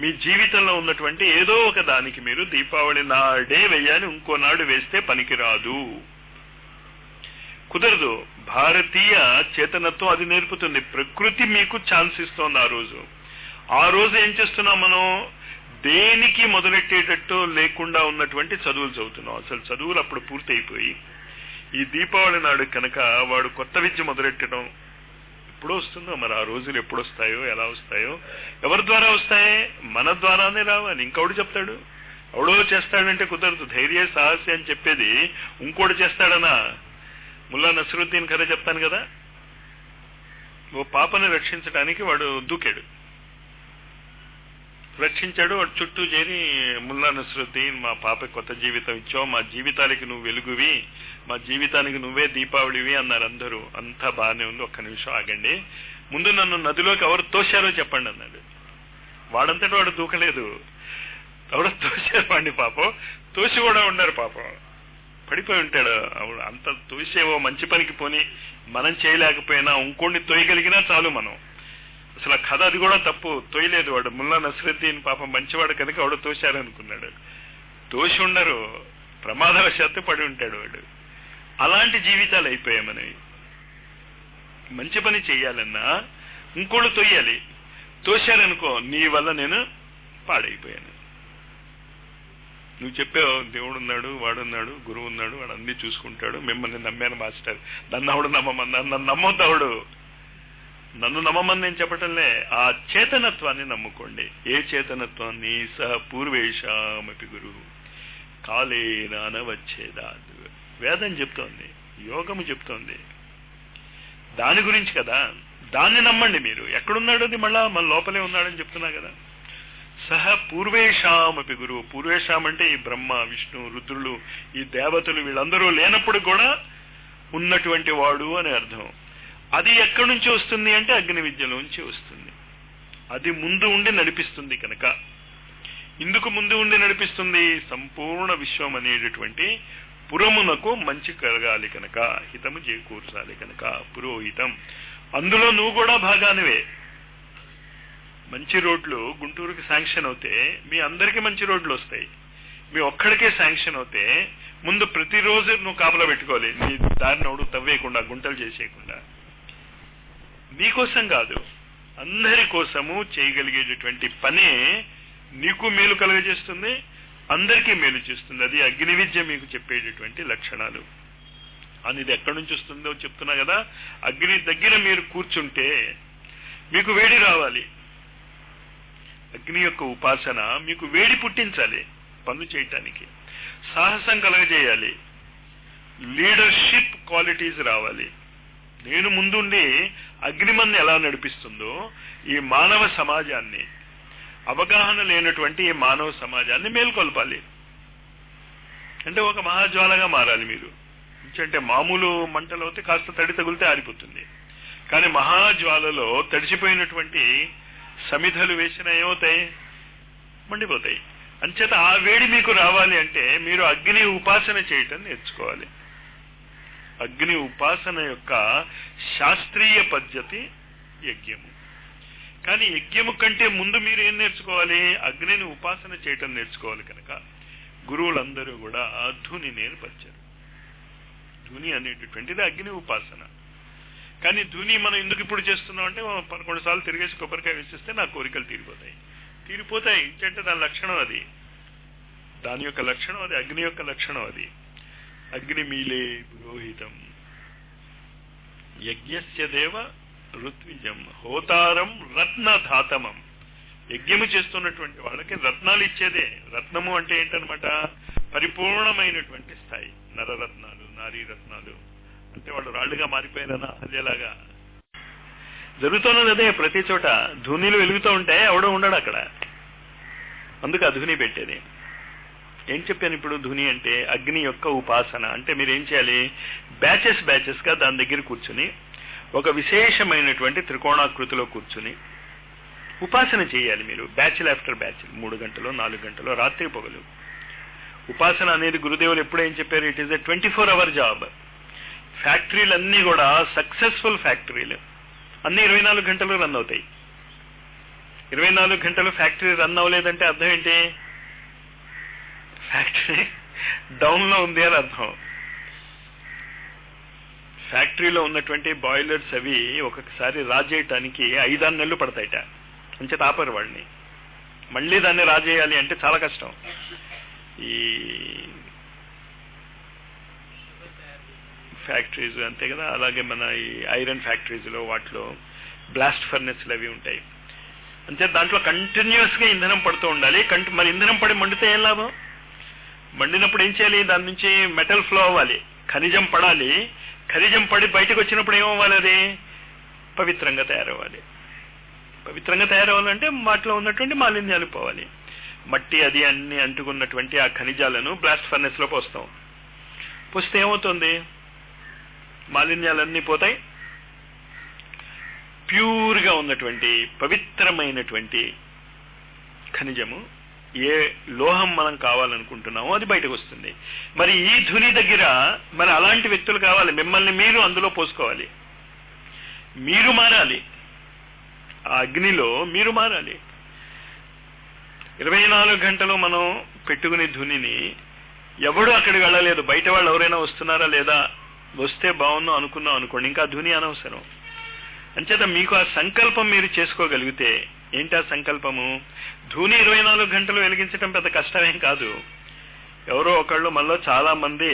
మీ జీవితంలో ఉన్నటువంటి ఏదో ఒక దానికి మీరు దీపావళి నాడే వేయాలి, ఇంకో నాడు వేస్తే పనికిరాదు, కుదరదు. భారతీయ చేతనత్వం అది నేర్పుతుంది. ప్రకృతి మీకు ఛాన్స్ ఇస్తోంది. ఆ రోజు ఏం చేస్తున్నాం మనం? దేనికి మొదలెట్టేటట్టు లేకుండా ఉన్నటువంటి చదువులు చదువుతున్నాం. అసలు చదువులు అప్పుడు పూర్తి అయిపోయి ఈ దీపావళి నాడు కనుక వాడు కొత్త విద్య మొదలెట్టడం ఎప్పుడు వస్తుందో, మరి ఆ రోజులు ఎప్పుడు వస్తాయో, ఎలా వస్తాయో, ఎవరి ద్వారా వస్తాయి? మన ద్వారానే రావాలి. ఇంకొకడు చెప్తాడు, ఎవడో చేస్తాడంటే కుదరదు. ధైర్య సాహసి అని చెప్పేది ఇంకోటి చేస్తాడనా? ముల్లా నసరుద్దీన్ కథ చెప్తాను కదా. ఓ పాపని రక్షించడానికి వాడు దూకాడు, రక్షించాడు. వాడు చుట్టూ చేరి, ముల్లా నసరుద్దీన్ మా పాపకి కొత్త జీవితం ఇచ్చావు, మా జీవితాలకి నువ్వు వెలుగువి, మా జీవితానికి నువ్వే దీపావళివి అన్నారు అందరూ. అంతా బాగానే ఉంది, ఒక్క నిమిషం ఆగండి, ముందు నన్ను నదిలోకి ఎవరు తోశారో చెప్పండి అన్నాడు. వాడంతటి వాడు దూకలేదు, ఎవడో తోశారు వాడిని. పాపం తోసి కూడా ఉన్నారు, పాపం పడిపోయి ఉంటాడు. అంత తోసేవో మంచి పనికి పోని మనం చేయలేకపోయినా ఇంకోండి తోయగలిగినా చాలు మనం. అసలు ఆ కథ అది కూడా తప్పు, తోయలేదు వాడు. ముల్లా నసరుద్దీన్ పాపం మంచివాడు కనుక వాడు తోశారనుకున్నాడు. తోసి ఉండరు, ప్రమాదవశాత్తు పడి ఉంటాడు వాడు. అలాంటి జీవితాలు అయిపోయాయి మనవి. మంచి పని చెయ్యాలన్నా ఇంకోళ్ళు తోయాలి. తోశారనుకో, నీ వల్ల నేను పాడైపోయాను. నువ్వు చెప్పావు దేవుడు ఉన్నాడు, వాడున్నాడు, గురువు ఉన్నాడు, వాడు అన్ని చూసుకుంటాడు, మిమ్మల్ని నమ్మాను మాస్టర్, నన్ను ఆవిడ నమ్మమన్నా. నన్ను నమ్మొద్దావుడు, నన్ను నమ్మమని నేను చెప్పటంలే. ఆ చేతనత్వాన్ని నమ్ముకోండి. ఏ చేతనత్వాన్ని? సహ పూర్వేషామపి గురు కాలేన అనవచ్చేదాదు. వేదం చెప్తోంది, యోగము చెప్తోంది, దాని గురించి కదా. దాన్ని నమ్మండి మీరు. ఎక్కడున్నాడు? అది మళ్ళా మన లోపలే ఉన్నాడని చెప్తున్నా కదా. సహ పూర్వేషామపి గురువు. పూర్వేషాం అంటే ఈ బ్రహ్మ, విష్ణు, రుద్రులు, ఈ దేవతలు వీళ్ళందరూ లేనప్పుడు కూడా ఉన్నటువంటి వాడు అని అర్థం. అది ఎక్కడి నుంచి వస్తుంది అంటే అగ్ని విద్యలోంచి వస్తుంది. అది ముందు ఉండి నడిపిస్తుంది కనుక. ఇందుకు ముందు ఉండి నడిపిస్తుంది? సంపూర్ణ విశ్వం అనేటటువంటి పురమునకు మంచి కలగాలి కనుక, హితము చేకూర్చాలి కనుక పురోహితం. అందులో నువ్వు కూడా భాగానివే. మంచి రోడ్లు గుంటూరుకి శాంక్షన్ అవుతే మీ అందరికీ మంచి రోడ్లు వస్తాయి. మీ ఒక్కడికే శాంక్షన్ అవుతే ముందు ప్రతిరోజు నువ్వు కాపలా పెట్టుకోవాలి, నీ దారిని ఎవడు తవ్వేయకుండా, గుంటలు చేసేయకుండా. నీకోసం కాదు, అందరి కోసము చేయగలిగేటటువంటి పనే నీకు మేలు కలుగజేస్తుంది, అందరికీ మేలు చేస్తుంది. అది అగ్ని విద్య మీకు చెప్పేటటువంటి లక్షణాలు. అనేది ఎక్కడి నుంచి వస్తుందో చెప్తున్నా కదా. అగ్ని దగ్గర మీరు కూర్చుంటే మీకు వేడి రావాలి. అగ్ని యొక్క ఉపాసన మీకు వేడి పుట్టించాలి, పనులు చేయటానికి సాహసం కలగజేయాలి, లీడర్షిప్ క్వాలిటీస్ రావాలి. నేను ముందుండి అగ్నిమన్ని ఎలా నడిపిస్తుందో ఈ మానవ సమాజాన్ని, అవగాహన లేనటువంటి ఈ మానవ సమాజాన్ని మేల్కొల్పాలి. అంటే ఒక మహాజ్వాలగా మారాలి మీరు. అంటే మామూలు మంటలు అయితే కాస్త తడి తగిలితే ఆరిపోతుంది, కానీ మహాజ్వాలలో తడిచిపోయినటువంటి సమిధలు వేసిన ఏమవుతాయి? మండిపోతాయి. అంచేత ఆ వేడి మీకు రావాలి అంటే మీరు అగ్ని ఉపాసన చేయటం నేర్చుకోవాలి. అగ్ని ఉపాసన యొక్క శాస్త్రీయ పద్ధతి యజ్ఞము. కానీ యజ్ఞము కంటే ముందు మీరు ఏం నేర్చుకోవాలి? అగ్నిని ఉపాసన చేయటం నేర్చుకోవాలి. కనుక గురువులందరూ కూడా ధుని నేర్పరిచారు. ధుని అనేటటువంటిది అగ్ని ఉపాసన. కానీ ధుని మనం ఎందుకు ఇప్పుడు చేస్తున్నాం అంటే 11 సార్లు తిరిగేసి కొబ్బరికాయ వేసిస్తే నా కోరికలు తీరిపోతాయి. అంటే దాని లక్షణం అది, దాని యొక్క లక్షణం అది, అగ్ని యొక్క లక్షణం అది. అగ్ని మీలే పురోహితం యజ్ఞస్య దేవ ఋత్విజం హోతారం రత్నధాతమం. యజ్ఞము చేస్తున్నటువంటి వాళ్ళకి రత్నాలు ఇచ్చేదే. రత్నము అంటే ఏంటనమాట? పరిపూర్ణమైనటువంటి స్థాయి. నరరత్నాలు, నారీ రత్నాలు. అంటే వాళ్ళు రాళ్లుగా మారిపోయిన అహల్యలాగా జరుగుతున్నది అదే. ప్రతి చోట ధూనిలు వెలుగుతూ ఉంటాయి, ఎవడో ఉండడు అక్కడ. అందుకు ఆ ధూని పెట్టేది. ఏం చెప్పాను ఇప్పుడు? ధుని అంటే అగ్ని యొక్క ఉపాసన. అంటే మీరు ఏం చేయాలి? బ్యాచెస్ గా దాని దగ్గర కూర్చుని ఒక విశేషమైనటువంటి త్రికోణాకృతిలో కూర్చుని ఉపాసన చేయాలి మీరు. బ్యాచ్లు ఆఫ్టర్ బ్యాచ్, 3 గంటలు 4 గంటలు, రాత్రి పొగలు. ఉపాసన అనేది గురుదేవులు ఎప్పుడు ఏం చెప్పారు? It is a 24-hour job. ఫ్యాక్టరీలన్నీ కూడా సక్సెస్ఫుల్ ఫ్యాక్టరీలు అన్ని 24 గంటలు రన్ అవుతాయి. 24 గంటలు ఫ్యాక్టరీ రన్ అవ్వలేదంటే అర్థం ఏంటి? ఫ్యాక్టరీ డౌన్ లో ఉంది అని అర్థం. ఫ్యాక్టరీలో ఉన్నటువంటి బాయిలర్స్ అవి ఒక్కొక్కసారి రాజేయటానికి 5-6 నెలలు పడతాయిట. అంచేత ఆపరు వాళ్ళని. మళ్ళీ దాన్ని రాజేయాలి అంటే చాలా కష్టం. ఈ ఫ్యాక్టరీస్ అంతే కదా. అలాగే మన ఈ ఐరన్ ఫ్యాక్టరీస్లో వాటిలో బ్లాస్ట్ ఫర్నెస్లు అవి ఉంటాయి. అంతే దాంట్లో కంటిన్యూస్ గా ఇంధనం పడుతూ ఉండాలి. మరి ఇంధనం పడి మండితే ఏం లాభం? మండినప్పుడు ఏం చేయాలి? దాని నుంచి మెటల్ ఫ్లో అవ్వాలి, ఖనిజం పడాలి. ఖనిజం పడి బయటకు వచ్చినప్పుడు ఏమవ్వాలి? అది పవిత్రంగా తయారవ్వాలి. పవిత్రంగా తయారవ్వాలంటే వాటిలో ఉన్నటువంటి మాలిన్యాలు పోవాలి. మట్టి అది అన్ని అంటుకున్నటువంటి ఆ ఖనిజాలను బ్లాస్ట్ ఫర్నెస్ లో పోస్తాం. పోస్తే ఏమవుతుంది? మాలిన్యాలన్నీ పోతాయి. ప్యూర్గా ఉన్నటువంటి పవిత్రమైనటువంటి ఖనిజము, ఏ లోహం మనం కావాలనుకుంటున్నామో అది బయటకు వస్తుంది. మరి ఈ ధుని దగ్గర మరి అలాంటి వ్యక్తులు కావాలి. మిమ్మల్ని మీరు అందులో పోసుకోవాలి. మీరు మారాలి, ఆ అగ్నిలో మీరు మారాలి. 24 గంటలు మనం పెట్టుకునే ధునిని ఎవడు అక్కడికి వెళ్ళలేదు. బయట వాళ్ళు ఎవరైనా వస్తున్నారా లేదా, వస్తే బాగున్నాం అనుకున్నాం అనుకోండి, ఇంకా ధుని అనవసరం. అంచేత మీకు ఆ సంకల్పం మీరు చేసుకోగలిగితే, ఏంటి ఆ సంకల్పము? ధూని 24 గంటలు వెలిగించడం పెద్ద కష్టమేం కాదు. ఎవరో ఒకళ్ళు మనలో చాలా మంది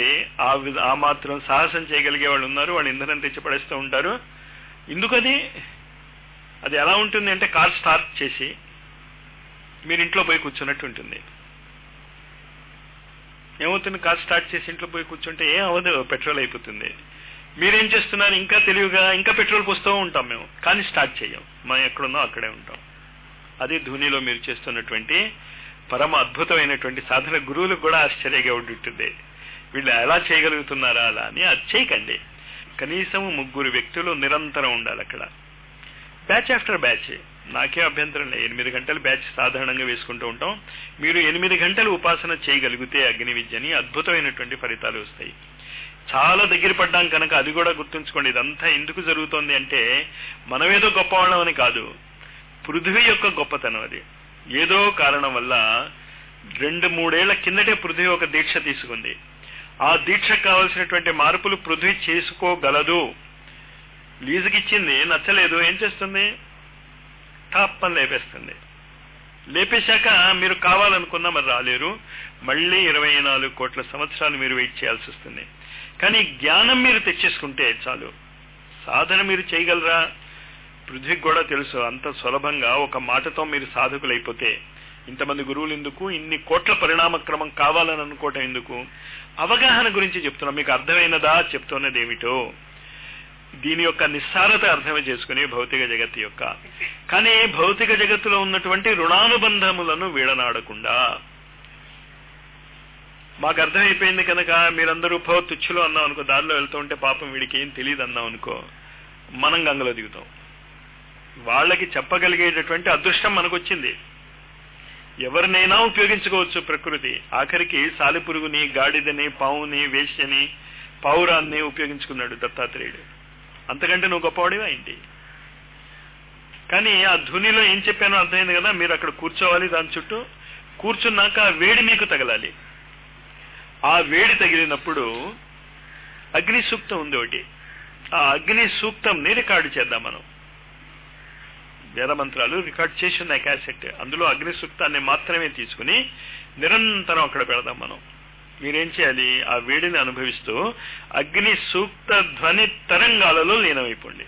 ఆ మాత్రం సాహసం చేయగలిగే వాళ్ళు ఉన్నారు. వాళ్ళు ఇంధనం తెచ్చి పడేస్తూ ఉంటారు. ఎందుకది? అది ఎలా ఉంటుంది అంటే, కార్ స్టార్ట్ చేసి మీరు ఇంట్లో పోయి కూర్చున్నట్టు ఉంటుంది. ఏమవుతుంది? కార్ స్టార్ట్ చేసి ఇంట్లో పోయి కూర్చుంటే ఏం అవ్వదు, పెట్రోల్ అయిపోతుంది. మీరేం చేస్తున్నారు? ఇంకా తెలివిగా ఇంకా పెట్రోల్ పోస్తూ ఉంటాం మేము, కానీ స్టార్ట్ చేయం. మనం ఎక్కడున్నాం అక్కడే ఉంటాం. అది ధూనిలో మీరు చేస్తున్నటువంటి పరమ అద్భుతమైనటువంటి సాధన. గురువులకు కూడా ఆశ్చర్యంగా ఉంటుంది, వీళ్ళు ఎలా చేయగలుగుతున్నారా అలా అని. అది చేయకండి. కనీసం 3 వ్యక్తులు నిరంతరం ఉండాలి అక్కడ. Batch after batch. నాకే అభ్యంతరం లేదు. 8 గంటలు బ్యాచ్ సాధారణంగా వేసుకుంటూ ఉంటాం. మీరు 8 గంటలు ఉపాసన చేయగలిగితే అగ్ని విద్యని అద్భుతమైనటువంటి ఫలితాలు వస్తాయి. చాలా దగ్గర పడ్డాం కనుక అది కూడా గుర్తుంచుకోండి. ఇదంతా ఎందుకు జరుగుతోంది అంటే, మనమేదో గొప్పవాళ్ళం అని కాదు, పృథ్వీ యొక్క గొప్పతనం అది. ఏదో కారణం వల్ల 2-3 ఏళ్ల కిందటే పృథ్వీ ఒక దీక్ష తీసుకుంది. ఆ దీక్షకు కావలసినటువంటి మార్పులు పృథ్వీ చేసుకోగలదు. లీజుకిచ్చింది, నచ్చలేదు, ఏం చేస్తుంది? టాప్పని లేపేస్తుంది. లేపేశాక మీరు కావాలనుకున్నా మరి రాలేరు. మళ్ళీ 24 కోట్ల సంవత్సరాలు మీరు వెయిట్ చేయాల్సి వస్తుంది. కానీ జ్ఞానం మీరు తెచ్చేసుకుంటే చాలు. సాధన మీరు చేయగలరా? పృథ్వీకి కూడా తెలుసు అంత సులభంగా ఒక మాటతో మీరు సాధకులైపోతే ఇంతమంది గురువులు ఎందుకు, ఇన్ని కోట్ల పరిణామక్రమం కావాలని అనుకోవటం ఎందుకు? అవగాహన గురించి చెప్తున్నాం. మీకు అర్థమైనదా చెప్తున్నది ఏమిటో? దీని యొక్క నిస్సారత అర్థమే చేసుకుని భౌతిక జగత్తు యొక్క. కానీ భౌతిక జగత్తులో ఉన్నటువంటి రుణానుబంధములను వీడనాడకుండా మాకు అర్థమైపోయింది కనుక మీరందరూ తుచ్చులు అన్నాం అనుకో, దారిలో వెళ్తూ ఉంటే పాపం వీడికి ఏం తెలియదు అన్నాం అనుకో, మనం గంగలో దిగుతాం. వాళ్ళకి చెప్పగలిగేటటువంటి అదృష్టం మనకు వచ్చింది. ఎవరినైనా ఉపయోగించుకోవచ్చు ప్రకృతి. ఆఖరికి సాలిపురుగుని, గాడిదని, పావుని, వేశ్యని, పావురాన్ని ఉపయోగించుకున్నాడు దత్తాత్రేయుడు. అంతకంటే నువ్వు గొప్పవాడివా ఏంటి? కానీ ఆ ధునిలో ఏం చెప్పానో అర్థమైంది కదా. మీరు అక్కడ కూర్చోవాలి, దాని చుట్టూ కూర్చున్నాక ఆ వేడి మీకు తగలాలి. ఆ వేడి తగిలినప్పుడు అగ్ని సూక్తం ఉంది ఒకటి. ఆ అగ్ని సూక్తంని రికార్డు చేద్దాం మనం. వేద మంత్రాలు రికార్డ్ చేసి ఉన్నాయి క్యాసెట్. అందులో అగ్ని సూక్తాన్ని మాత్రమే తీసుకుని నిరంతరం అక్కడ పెడదాం మనం. మీరేం చేయాలి? ఆ వేడిని అనుభవిస్తూ అగ్ని సూక్త ధ్వని తరంగాలలో లీనమైపోండి.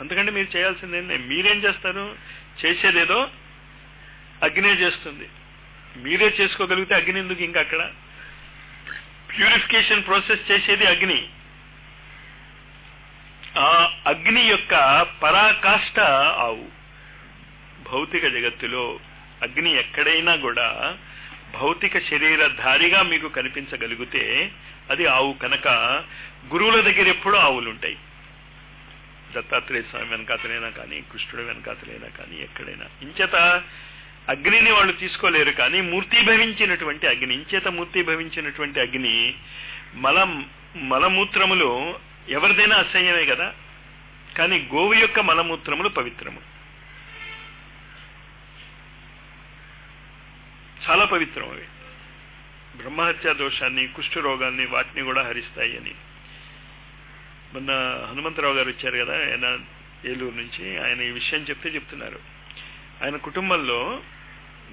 అందుకంటే మీరు చేయాల్సిందేంటే, మీరేం చేస్తారు? చేసేదేదో అగ్నే చేస్తుంది. మీరే చేసుకోగలిగితే అగ్ని ఎందుకు ఇంకా అక్కడ? ప్యూరిఫికేషన్ ప్రాసెస్ చేసేది అగ్ని. ఆ అగ్ని యొక్క పరాకాష్ఠ ఆవు. భౌతిక జగత్తులో అగ్ని ఎక్కడైనా కూడా భౌతిక శరీరధారిగా మీకు కనిపించగలిగితే అది ఆవు కనుక గురువుల దగ్గర ఎప్పుడూ ఆవులు ఉంటాయి. దత్తాత్రేయ స్వామి వెనకాతలైనా కానీ, కృష్ణుడు వెనకాతలైనా కానీ, ఎక్కడైనా. ఇంచేత అగ్నిని వాళ్ళు తీసుకోలేరు. కానీ మూర్తిభవించినటువంటి అగ్ని, ఇంచేత మూర్తిభవించినటువంటి అగ్ని మలమూత్రములు ఎవరిదైనా అసహ్యమే కదా. కానీ గోవు యొక్క మలమూత్రములు పవిత్రము, చాలా పవిత్రం. అవి బ్రహ్మహత్యా దోషాన్ని, కుష్ఠ రోగాల్ని, వాటిని కూడా హరిస్తాయి అని. మొన్న హనుమంతరావు గారు వచ్చారు కదా, ఆయన ఏలూరు నుంచి. ఆయన ఈ విషయం చెప్తున్నారు. ఆయన కుటుంబంలో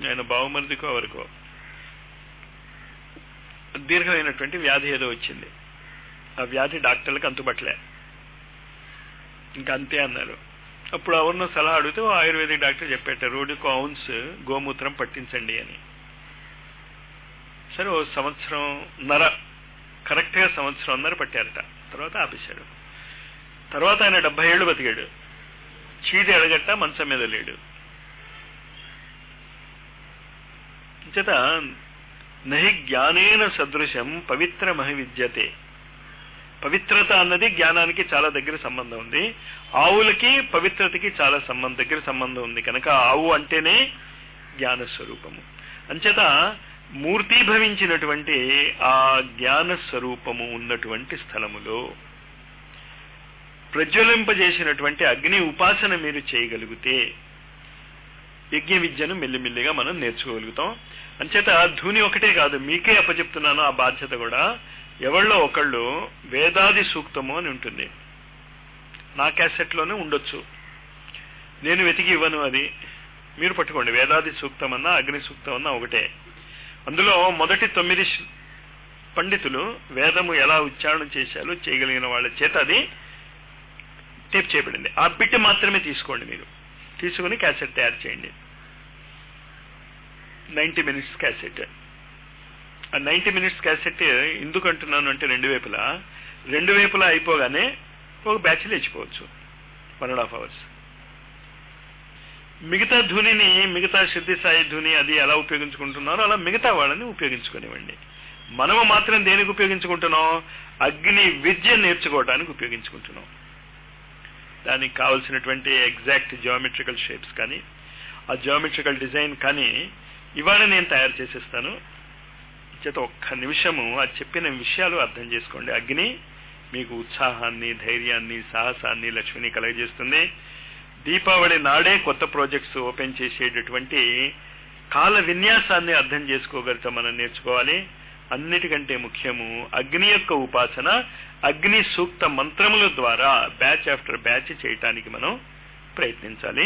ఆయన బావమరిదికో ఎవరికో దీర్ఘమైనటువంటి వ్యాధి ఏదో వచ్చింది. ఆ వ్యాధి డాక్టర్లకు అంతుబట్టలే, ఇంకా అంతే అన్నారు. అప్పుడు ఎవరినో సలహా అడిగితే ఆయుర్వేదిక్ డాక్టర్ చెప్పాట, రోజుకో ఔన్స్ గోమూత్రం పట్టించండి అని. సరే, 1.5 సంవత్సరం కరెక్ట్గా 1.5 సంవత్సరం పట్టారట. తర్వాత ఆపేశాడు. తర్వాత ఆయన 70 ఏళ్ళు బతికాడు. చీటి అడగట్ట, మంచం మీద లేడు. చేత నహి జ్ఞానేన సదృశం పవిత్రమహి విద్యతే. పవిత్రత అన్నది జ్ఞానానికి చాలా దగ్గర సంబంధం ఉంది. ఆవులకి పవిత్రతకి చాలా దగ్గర సంబంధం ఉంది కనుక ఆవు అంటేనే జ్ఞాన స్వరూపము. అంచేత మూర్తిభవించినటువంటి ఆ జ్ఞాన స్వరూపము ఉన్నటువంటి స్థలములో ప్రజ్వలింపజేసినటువంటి అగ్ని ఉపాసన మీరు చేయగలిగితే యజ్ఞ విద్యను మెల్లిమెల్లిగా మనం నేర్చుకోగలుగుతాం. అంచేత ధూని ఒకటే కాదు, మీకే అప్పచెప్తున్నాను ఆ బాధ్యత కూడా. ఎవళ్ళో ఒకళ్ళు వేదాది సూక్తము అని ఉంటుంది, నా క్యాసెట్లోనే ఉండొచ్చు, నేను వెతికి ఇవ్వను. అది మీరు పట్టుకోండి. వేదాది సూక్తం అన్నా అగ్ని సూక్తం అన్నా ఒకటే. అందులో మొదటి 9 పండితులు వేదము ఎలా ఉచ్చారణ చేశారో చేయగలిగిన వాళ్ళ చేత అది టేప్ చేయబడింది. ఆ బిట్ మాత్రమే తీసుకోండి. మీరు తీసుకుని క్యాసెట్ తయారు చేయండి. 90 మినిట్స్ క్యాసెట్. ఆ 90 మినిట్స్ క్యాసెట్ ఎందుకు అంటున్నాను అంటే, రెండు వైపులా అయిపోగానే ఒక బ్యాచ్ లేచిపోవచ్చు, 1.5 hours. మిగతా ధునిని, మిగతా సిద్ధి సాయి ధుని అది ఎలా ఉపయోగించుకుంటున్నారో అలా మిగతా వాళ్ళని ఉపయోగించుకునివ్వండి. మనము మాత్రం దేనికి ఉపయోగించుకుంటున్నాం? అగ్ని విద్య నేర్చుకోవడానికి ఉపయోగించుకుంటున్నాం. దానికి కావలసినటువంటి ఎగ్జాక్ట్ జియోమెట్రికల్ షేప్స్ కానీ, ఆ జియోమెట్రికల్ డిజైన్ కానీ ఇవాళ నేను తయారు చేసేస్తాను. చేత ఒక్క నిమిషము ఆ చెప్పిన విషయాలు అర్థం చేసుకోండి. అగ్ని మీకు ఉత్సాహాన్ని, ధైర్యాన్ని, సాహసాన్ని, లక్ష్మిని కలగజేస్తుంది. దీపావళి నాడే కొత్త ప్రాజెక్ట్స్ ఓపెన్ చేసేటటువంటి కాల విన్యాసాన్ని అర్థం చేసుకోగలిగితే మనం నేర్చుకోవాలి. అన్నిటికంటే ముఖ్యము అగ్ని యొక్క ఉపాసన, అగ్ని సూక్త మంత్రముల ద్వారా బ్యాచ్ ఆఫ్టర్ బ్యాచ్ చేయటానికి మనం ప్రయత్నించాలి.